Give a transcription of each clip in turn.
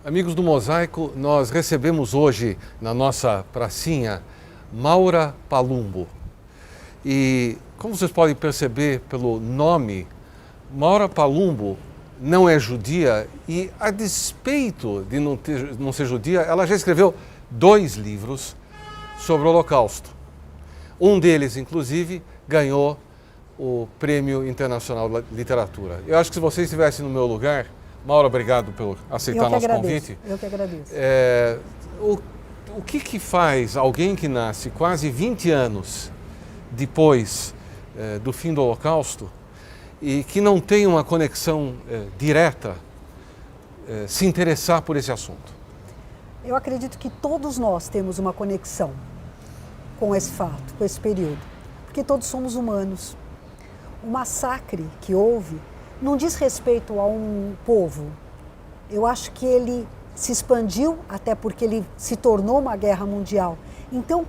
Amigos do Mosaico, nós recebemos hoje na nossa pracinha Maura Palumbo. E como vocês podem perceber pelo nome, Maura Palumbo não é judia e, a despeito de não ser judia, ela já escreveu 2 livros sobre o Holocausto. Um deles, inclusive, ganhou o Prêmio Internacional de Literatura. Eu acho que se vocês estivessem no meu lugar, Maura, obrigado por aceitar nosso convite. Eu que agradeço. O que faz alguém que nasce quase 20 anos depois do fim do Holocausto e que não tem uma conexão direta se interessar por esse assunto? Eu acredito que todos nós temos uma conexão com esse fato, com esse período, porque todos somos humanos. O massacre que houve não diz respeito a um povo. Eu acho que ele se expandiu, até porque ele se tornou uma guerra mundial. Então,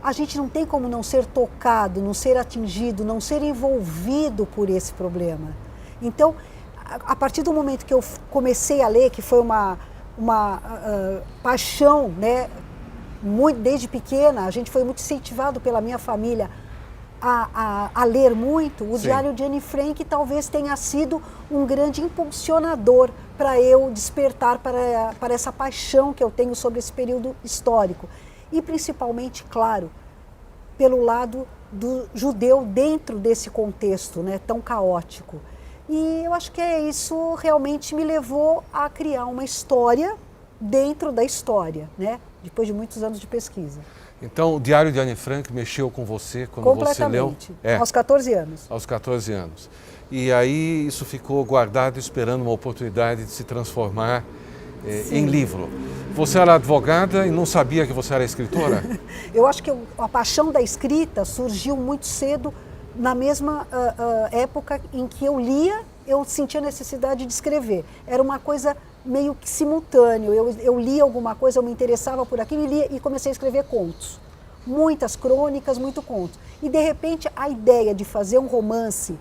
a gente não tem como não ser tocado, não ser atingido, não ser envolvido por esse problema. Então, a partir do momento que eu comecei a ler, que foi uma paixão, né? Desde pequena, a gente foi muito incentivado pela minha família a ler muito. O Diário de Anne Frank talvez tenha sido um grande impulsionador para eu despertar para essa paixão que eu tenho sobre esse período histórico. E principalmente, claro, pelo lado do judeu dentro desse contexto, né, tão caótico. E eu acho que isso realmente me levou a criar uma história dentro da história, né, depois de muitos anos de pesquisa. Então, o Diário de Anne Frank mexeu com você quando você leu? Completamente, aos 14 anos. Aos 14 anos. E aí isso ficou guardado esperando uma oportunidade de se transformar em livro. Você era advogada e não sabia que você era escritora? Eu acho que a paixão da escrita surgiu muito cedo, na mesma época em que eu lia, eu sentia necessidade de escrever. Era uma coisa meio que simultâneo. Eu lia alguma coisa, eu me interessava por aquilo e lia e comecei a escrever contos. Muitas crônicas, muito contos. E de repente a ideia de fazer um romance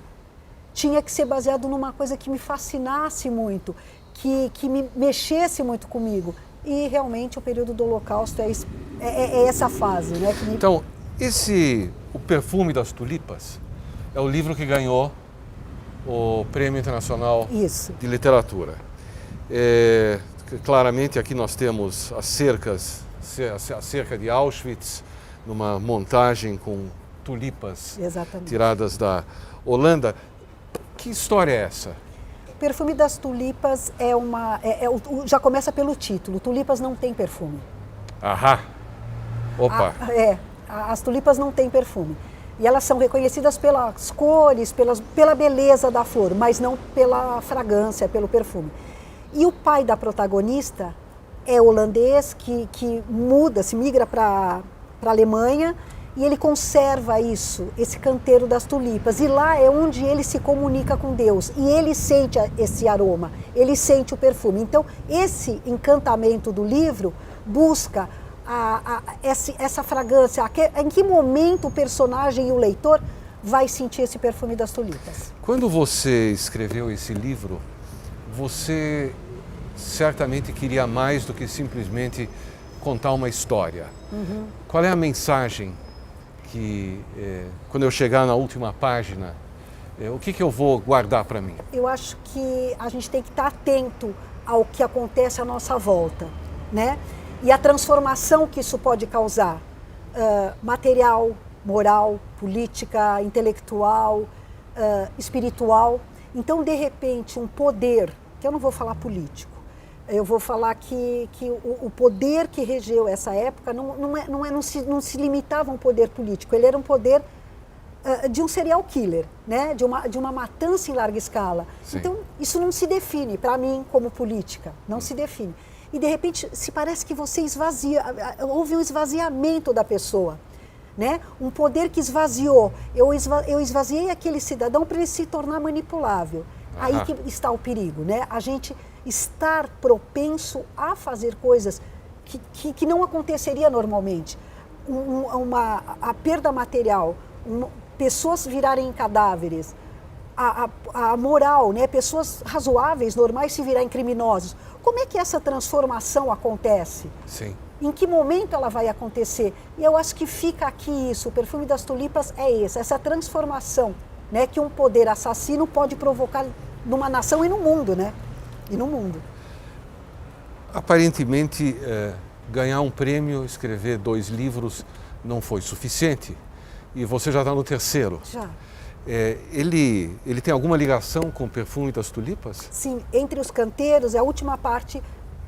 tinha que ser baseado numa coisa que me fascinasse muito, que me mexesse muito comigo. E realmente o período do Holocausto é essa fase, né? Então, O Perfume das Tulipas é o livro que ganhou o Prêmio Internacional de Literatura. Claramente aqui nós temos a cerca de Auschwitz, numa montagem com tulipas tiradas da Holanda. Que história é essa? Perfume das Tulipas já começa pelo título. Tulipas não têm perfume. Ahá! Opa! As tulipas não têm perfume. E elas são reconhecidas pelas cores, pela beleza da flor, mas não pela fragrância, pelo perfume. E o pai da protagonista é holandês, que migra para a Alemanha, e ele conserva esse canteiro das tulipas. E lá é onde ele se comunica com Deus. E ele sente esse aroma, ele sente o perfume. Então, esse encantamento do livro busca essa fragrância. Em que momento o personagem e o leitor vai sentir esse perfume das tulipas? Quando você escreveu esse livro, você certamente queria mais do que simplesmente contar uma história. Uhum. Qual é a mensagem que, quando eu chegar na última página, o que eu vou guardar para mim? Eu acho que a gente tem que estar atento ao que acontece à nossa volta, né? E a transformação que isso pode causar, material, moral, política, intelectual, espiritual. Então, de repente, um poder, que eu não vou falar político, eu vou falar que o poder que regeu essa época não se limitava a um poder político, ele era um poder de um serial killer, né? de uma matança em larga escala. Sim. Então, isso não se define, para mim, como política, não se define. E, de repente, se parece que você houve um esvaziamento da pessoa, né? Um poder que esvaziou. Eu esvaziei aquele cidadão para ele se tornar manipulável. Aí que está o perigo, né? A gente estar propenso a fazer coisas que não aconteceria normalmente. A perda material, pessoas virarem cadáveres, a moral, né? Pessoas razoáveis, normais, se virarem criminosos. Como é que essa transformação acontece? Sim. Em que momento ela vai acontecer? E eu acho que fica aqui isso, o Perfume das Tulipas é essa transformação, né, que um poder assassino pode provocar numa nação e no mundo, né? E no mundo. Aparentemente, ganhar um prêmio, escrever 2 livros não foi suficiente. E você já está no 3º. Já. Ele tem alguma ligação com o Perfume das Tulipas? Sim, Entre os Canteiros é a última parte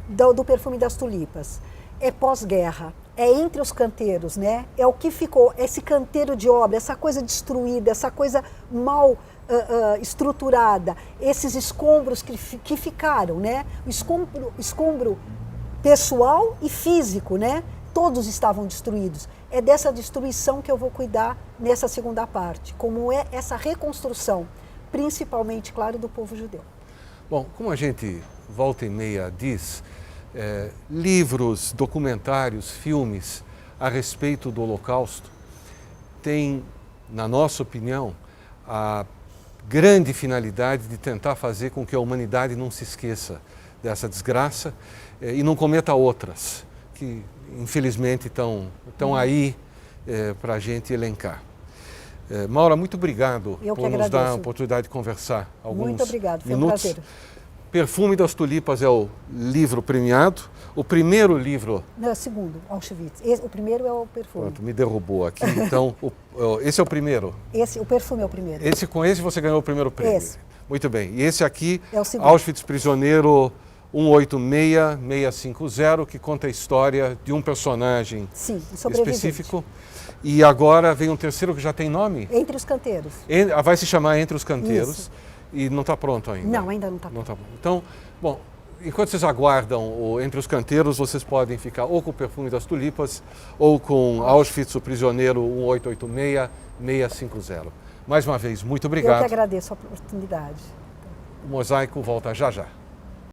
do Perfume das Tulipas. É pós-guerra, é entre os canteiros, né? É o que ficou, esse canteiro de obra, essa coisa destruída, essa coisa mal estruturada, esses escombros que ficaram, né? O escombro pessoal e físico, né? Todos estavam destruídos. É dessa destruição que eu vou cuidar nessa segunda parte, como é essa reconstrução, principalmente, claro, do povo judeu. Bom, como a gente volta e meia diz, livros, documentários, filmes a respeito do Holocausto têm, na nossa opinião, a grande finalidade de tentar fazer com que a humanidade não se esqueça dessa desgraça e não cometa outras, que infelizmente estão aí para a gente elencar. Maura, muito obrigado por nos dar a oportunidade de conversar alguns Muito obrigado, foi minutos. um prazer. Perfume das Tulipas é o livro premiado. O primeiro livro... Não, é o segundo, Auschwitz. O primeiro é o Perfume. Pronto, me derrubou aqui. Então, esse é o primeiro? O Perfume é o primeiro. Com esse você ganhou o primeiro prêmio? Esse. Muito bem. E esse aqui, é o segundo. Auschwitz Prisioneiro 186-650, que conta a história de um personagem específico. E agora vem um terceiro que já tem nome? Entre os Canteiros. Vai se chamar Entre os Canteiros. Isso. E não está pronto ainda? Não, ainda não está pronto. Tá. Então, bom, enquanto vocês aguardam Entre os Canteiros, vocês podem ficar ou com o Perfume das Tulipas ou com Auschwitz, o Prisioneiro 1886650. Mais uma vez, muito obrigado. Eu que agradeço a oportunidade. O Mosaico volta já já.